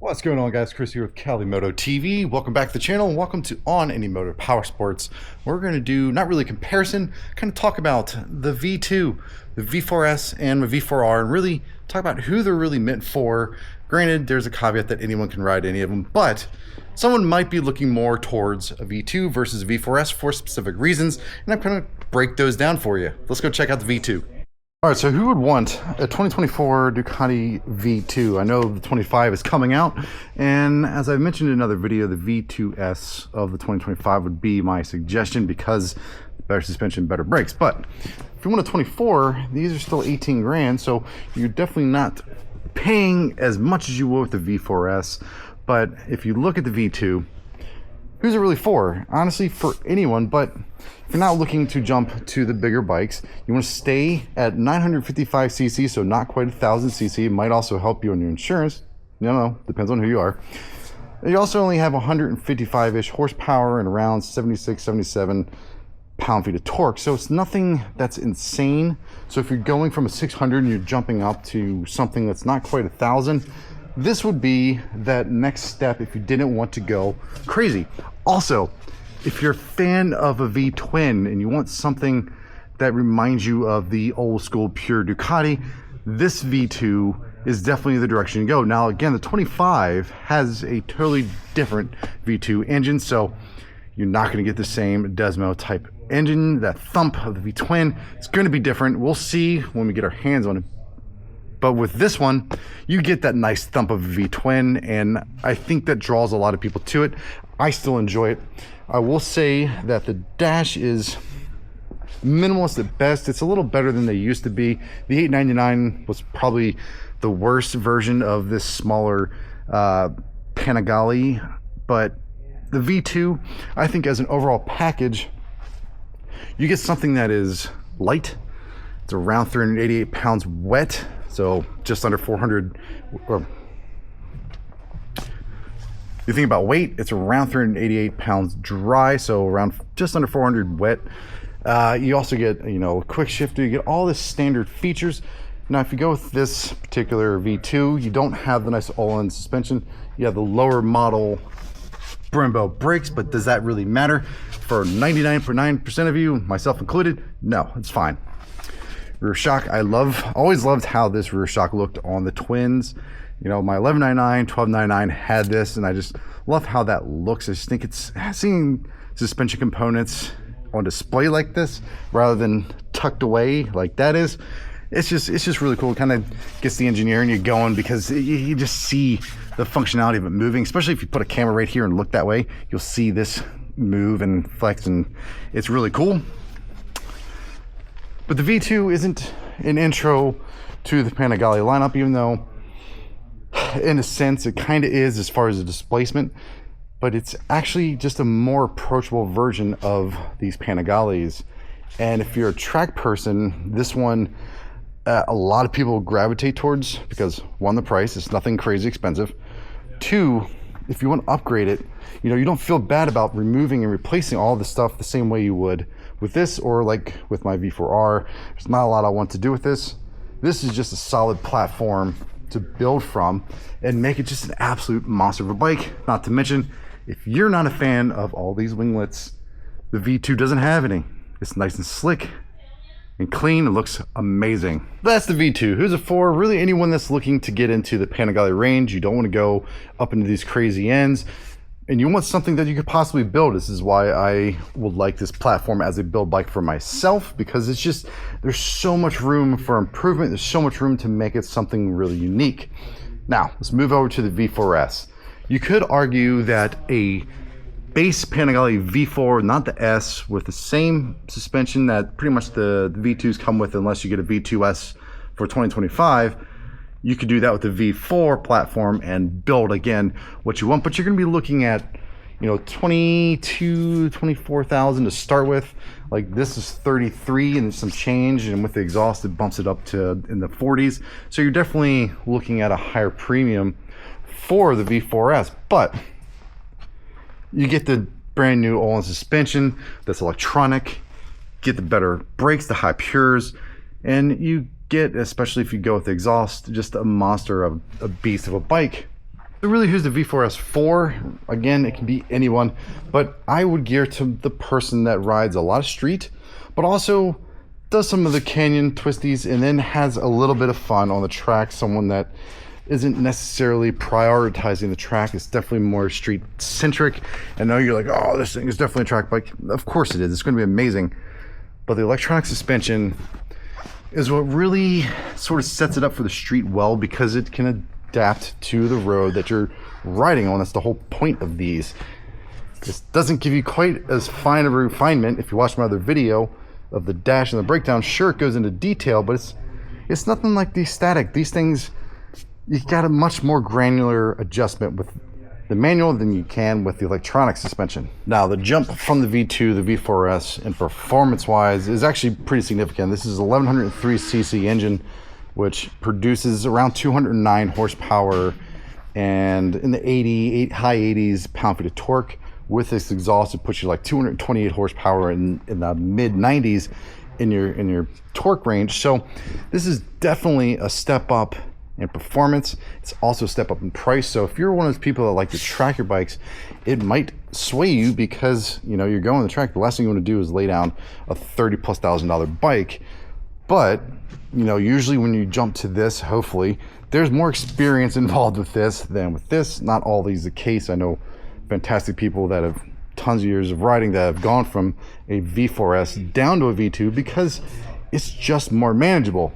What's going on, guys? Chris here with Cali Moto TV. Welcome back to the channel and welcome to On Any Motor Power Sports. We're going to do not really a comparison, kind of talk about the V2, the V4S, and the V4R, and really talk about who they're really meant for. Granted, there's a caveat that anyone can ride any of them, but someone might be looking more towards a V2 versus a V4S for specific reasons, and I'm going to break those down for you. Let's go check out the V2. All right, so who would want a 2024 Ducati V2? I know the 25 is coming out, and as I mentioned in another video, the V2S of the 2025 would be my suggestion because better suspension, better brakes. But if you want a 24, these are still 18 grand, so you're definitely not paying as much as you would with the V4S. But if you look at the V2, who's it really for? Honestly, for anyone, but if you're not looking to jump to the bigger bikes, you want to stay at 955cc, so not quite 1000cc. It might also help you on your insurance. Depends on who you are. You also only have 155-ish horsepower and around 76, 77 pound-feet of torque, so it's nothing that's insane. So if you're going from a 600 and you're jumping up to something that's not quite 1000, this would be that next step if you didn't want to go crazy. Also, if you're a fan of a V-twin and you want something that reminds you of the old school pure Ducati, this V2 is definitely the direction to go. Now again, the 25 has a totally different V2 engine, so you're not going to get the same Desmo type engine. That thump of the V-twin, it's going to be different. We'll see when we get our hands on it. But with this one, you get that nice thump of a V-twin, and I think that draws a lot of people to it. I still enjoy it. I will say that the dash is minimalist at best. It's a little better than they used to be. The 899 was probably the worst version of this smaller Panigale, but the V2, I think as an overall package, you get something that is light. It's around 388 pounds wet, so just under 400. Or you think about weight, it's around 388 pounds dry, so around just under 400 wet. You also get, quick shifter, you get all the standard features. Now, if you go with this particular V2, you don't have the nice all-in suspension. You have the lower model Brembo brakes, but does that really matter? For 99.9% of you, myself included, no, it's fine. Rear shock, always loved how this rear shock looked on the twins. My 1199, 1299 had this, and I just love how that looks. I just think it's seeing suspension components on display like this rather than tucked away like that is. It's just really cool. It kind of gets the engineering you going because you just see the functionality of it moving, especially if you put a camera right here and look that way, you'll see this move and flex, and it's really cool. But the V2 isn't an intro to the Panigale lineup, even though in a sense it kind of is as far as the displacement, but it's actually just a more approachable version of these Panigales. And if you're a track person, this one a lot of people gravitate towards because one, the price, it's nothing crazy expensive. Two, if you want to upgrade it, you don't feel bad about removing and replacing all the stuff the same way you would with this, or like with my V4R. There's not a lot I want to do with this. This is just a solid platform to build from and make it just an absolute monster of a bike. Not to mention, if you're not a fan of all these winglets, the V2 doesn't have any. It's nice and slick and clean. It looks amazing. That's the V2. Who's it for? Really anyone that's looking to get into the Panigale range. You don't want to go up into these crazy ends, and you want something that you could possibly build. This is why I would like this platform as a build bike for myself, because it's just, there's so much room for improvement. There's so much room to make it something really unique. Now, let's move over to the V4S. You could argue that a base Panigale V4, not the S, with the same suspension that pretty much the V2s come with, unless you get a V2S for 2025, you could do that with the V4 platform and build again what you want. But you're going to be looking at 24,000 to start with. Like this is 33 and some change, and with the exhaust it bumps it up to in the 40s. So you're definitely looking at a higher premium for the V4S, but you get the brand new all-in suspension that's electronic, get the better brakes, the high pures, and you get, especially if you go with the exhaust, just a monster of a beast of a bike. So really, who's the V4S for? Again, it can be anyone, but I would gear to the person that rides a lot of street, but also does some of the canyon twisties and then has a little bit of fun on the track. Someone that isn't necessarily prioritizing the track. It's definitely more street centric. I know you're like, oh, this thing is definitely a track bike. Of course it is. It's going to be amazing. But the electronic suspension is what really sort of sets it up for the street well, because it can adapt to the road that you're riding on. That's the whole point of these. This doesn't give you quite as fine of a refinement. If you watch my other video of the dash and the breakdown, sure, it goes into detail, but it's nothing like these static. These things, you got a much more granular adjustment with the manual than you can with the electronic suspension. Now, the jump from the V2 to the V4S and performance-wise is actually pretty significant. This is 1103cc engine, which produces around 209 horsepower and in the high 80s pound-feet of torque. With this exhaust, it puts you like 228 horsepower in the mid 90s in your torque range. So this is definitely a step up in performance. It's also a step up in price. So if you're one of those people that like to track your bikes, it might sway you, because you know you're going on the track. The last thing you want to do is lay down a $30,000+ bike. But you know, usually when you jump to this, hopefully there's more experience involved with this than with this. Not always the case. I know fantastic people that have tons of years of riding that have gone from a V4S down to a V2 because it's just more manageable.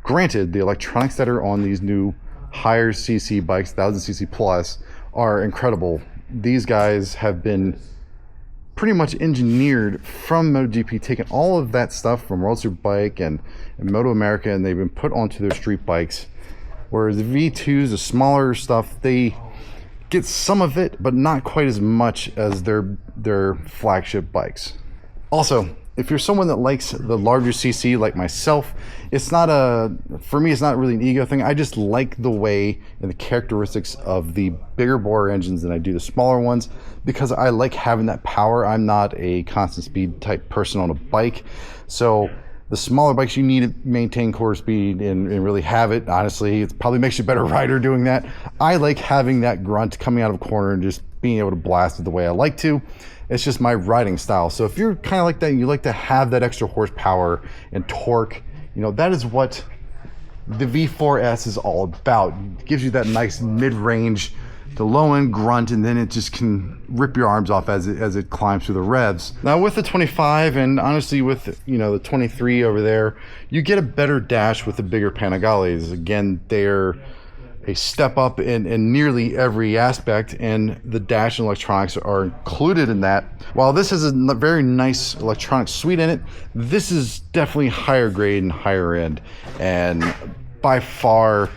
Granted, the electronics that are on these new higher cc bikes, 1000cc plus, are incredible. These guys have been pretty much engineered from MotoGP, taking all of that stuff from World Superbike and Moto America, and they've been put onto their street bikes. Whereas the V2s, the smaller stuff, they get some of it, but not quite as much as their flagship bikes. Also, if you're someone that likes the larger CC like myself, for me, it's not really an ego thing. I just like the way and the characteristics of the bigger bore engines than I do the smaller ones, because I like having that power. I'm not a constant speed type person on a bike. So the smaller bikes, you need to maintain core speed and really have it. Honestly, it probably makes you a better rider doing that. I like having that grunt coming out of a corner and just being able to blast it the way I like to. It's just my riding style. So if you're kind of like that and you like to have that extra horsepower and torque, you know, that is what the V4S is all about. It gives you that nice mid-range to low-end grunt, and then it just can rip your arms off as it climbs through the revs. Now with the 25, and honestly with, you know, the 23 over there, you get a better dash with the bigger Panigales. Again, they're a step up in nearly every aspect, and the dash and electronics are included in that. While this has a very nice electronic suite in it, this is definitely higher grade and higher end, and by far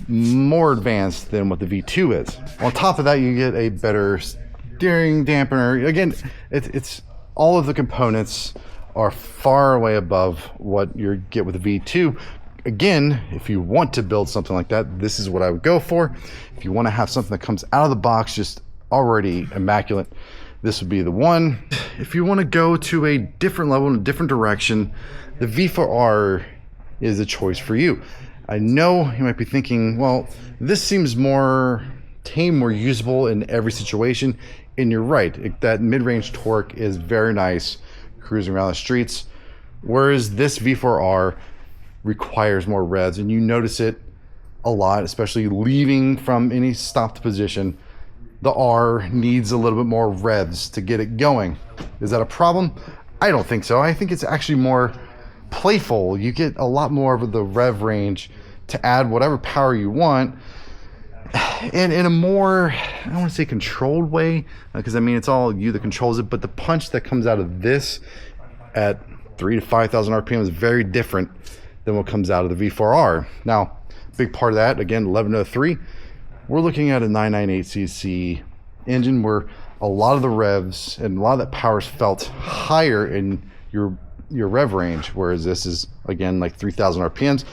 more advanced than what the V2 is. On top of that, you get a better steering dampener. Again, it's all of the components are far way above what you get with the V2. Again, if you want to build something like that, this is what I would go for. If you want to have something that comes out of the box just already immaculate, this would be the one. If you want to go to a different level in a different direction, the V4R is a choice for you. I know you might be thinking, well, this seems more tame, more usable in every situation, and you're right. That mid-range torque is very nice cruising around the streets, whereas this V4R requires more revs, and you notice it a lot, especially leaving from any stopped position. The R needs a little bit more revs to get it going. Is that a problem? I don't think so. I think it's actually more playful. You get a lot more of the rev range to add whatever power you want, and in a more, I don't want to say controlled way, because I mean it's all you that controls it, but the punch that comes out of this at 3,000 to 5,000 RPM is very different than what comes out of the V4R. Now, big part of that, again, 1103, we're looking at a 998cc engine where a lot of the revs and a lot of that power is felt higher in your rev range, whereas this is, again, like 3,000 RPMs.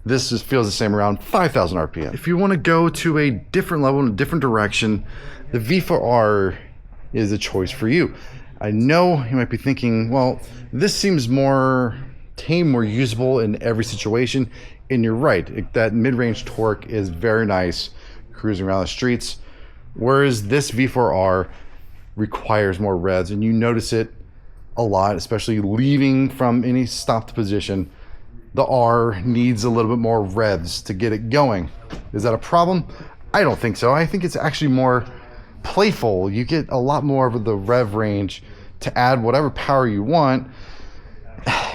This just feels the same, around 5,000 RPM. If you want to go to a different level in a different direction, the V4R is a choice for you. I know you might be thinking, well, this seems more tame, more usable in every situation, and you're right. That mid-range torque is very nice cruising around the streets. Whereas this V4R requires more revs, and you notice it a lot, especially leaving from any stopped position. The R needs a little bit more revs to get it going. Is that a problem? I don't think so. I think it's actually more playful. You get a lot more of the rev range to add whatever power you want,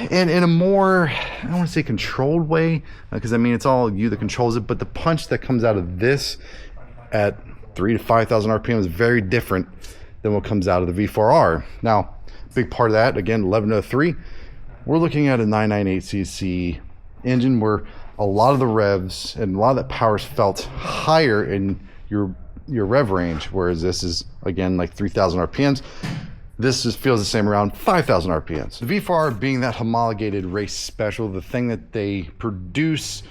and in a more, I don't want to say controlled way, because I mean it's all you that controls it, but the punch that comes out of this at 3,000 to 5,000 RPM is very different than what comes out of the V4R. Now, big part of that, again, 1103, we're looking at a 998cc engine where a lot of the revs and a lot of that power is felt higher in your rev range, whereas this is, again, like 3,000 RPMs. This just feels the same, around 5,000 RPMs. The V4R being that homologated race special, the thing that they produce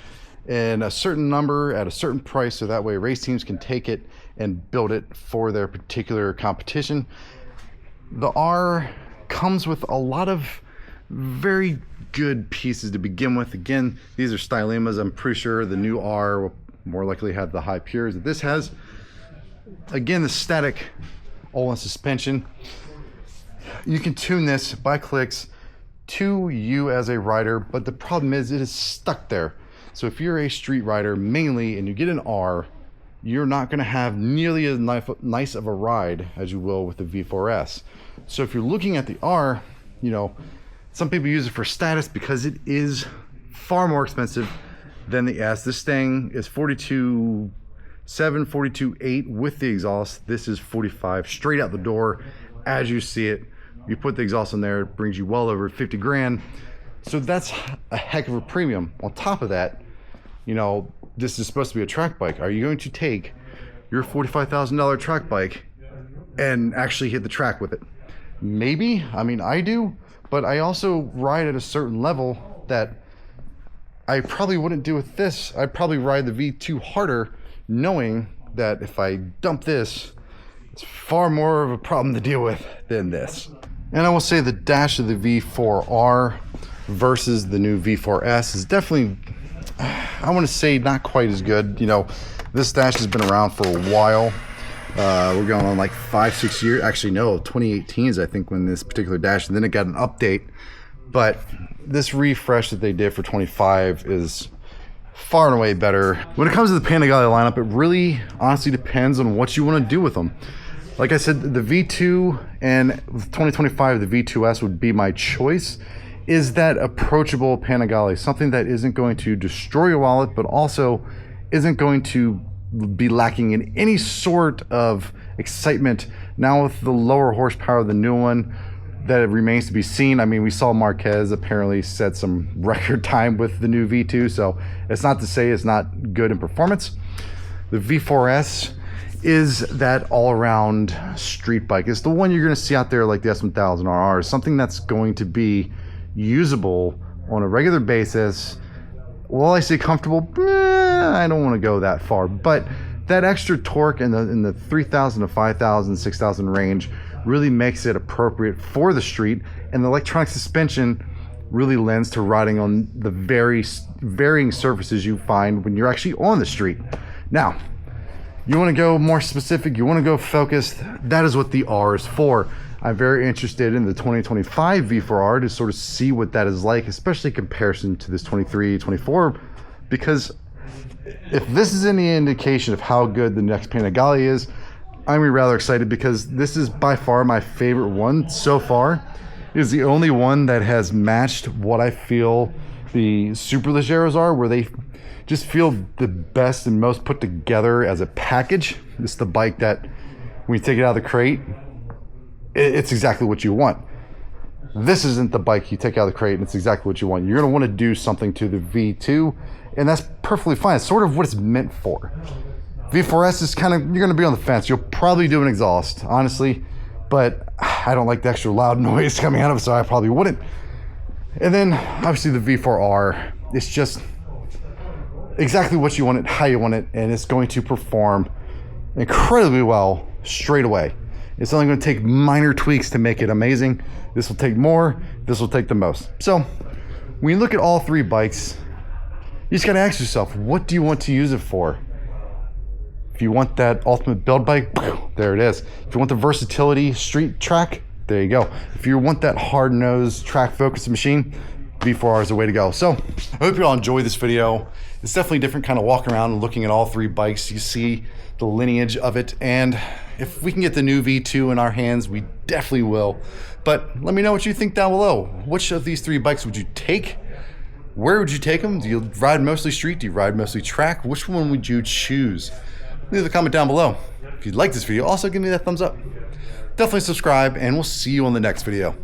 in a certain number at a certain price, so that way race teams can take it and build it for their particular competition. The R comes with a lot of very good pieces to begin with. Again, these are stylemas. I'm pretty sure the new R will more likely have the high pures that this has. Again, the static all-in suspension. You can tune this by clicks to you as a rider, but the problem is it is stuck there. So if you're a street rider mainly and you get an R, you're not going to have nearly as nice of a ride as you will with the V4S. So if you're looking at the R, you know, some people use it for status because it is far more expensive than the S. This thing is 42.7, 42.8 with the exhaust. This is 45 straight out the door as you see it. You put the exhaust in there, it brings you well over 50 grand. So that's a heck of a premium. On top of that, you know, this is supposed to be a track bike. Are you going to take your $45,000 track bike and actually hit the track with it? Maybe. I mean, I do, but I also ride at a certain level that I probably wouldn't do with this. I'd probably ride the V2 harder, knowing that if I dump this, it's far more of a problem to deal with than this. And I will say the dash of the V4R versus the new V4S is definitely, I want to say, not quite as good. You know, this dash has been around for a while. We're going on like 5-6 years. Actually, no, 2018 is I think when this particular dash, and then it got an update. But this refresh that they did for 25 is far and away better. When it comes to the Panigale lineup, it really honestly depends on what you want to do with them. Like I said, the V2 and 2025, the V2S would be my choice. Is that approachable Panigale, something that isn't going to destroy your wallet, but also isn't going to be lacking in any sort of excitement. Now with the lower horsepower of the new one, that it remains to be seen. I mean, we saw Marquez apparently set some record time with the new V2, so it's not to say it's not good in performance. The V4S is that all-around street bike. It's the one you're going to see out there like the S1000RR, something that's going to be usable on a regular basis. Well, I say comfortable, I don't want to go that far, but that extra torque in the 3,000 to 5,000, 6,000 range really makes it appropriate for the street, and the electronic suspension really lends to riding on the varying surfaces you find when you're actually on the street. Now, you want to go more specific, you want to go focused, that is what the R is for. I'm very interested in the 2025 V4R to sort of see what that is like, especially in comparison to this 23, 24, because if this is any indication of how good the next Panigale is, I'm rather excited because this is by far my favorite one so far. It is the only one that has matched what I feel the Superleggeros are, where they just feel the best and most put together as a package. This is the bike that when you take it out of the crate, it's exactly what you want. This isn't the bike you take out of the crate and it's exactly what you want. You're going to want to do something to the V2, and that's perfectly fine. It's sort of what it's meant for. V4S is kind of, you're going to be on the fence. You'll probably do an exhaust, honestly, but I don't like the extra loud noise coming out of it, so I probably wouldn't. And then obviously the V4R, it's just exactly what you want it, how you want it, and it's going to perform incredibly well straight away. It's only going to take minor tweaks to make it amazing. This will take more, this will take the most. So when you look at all three bikes, you just got to ask yourself, what do you want to use it for? If you want that ultimate build bike, there it is. If you want the versatility street track, there you go. If you want that hard-nosed track focused machine, V4R is the way to go. So I hope you all enjoy this video. It's definitely different, kind of walking around and looking at all three bikes. You see the lineage of it, and if we can get the new V2 in our hands, we definitely will. But let me know what you think down below. Which of these three bikes would you take? Where would you take them? Do you ride mostly street? Do you ride mostly track? Which one would you choose? Leave a comment down below. If you like this video, also give me that thumbs up. Definitely subscribe, and we'll see you on the next video.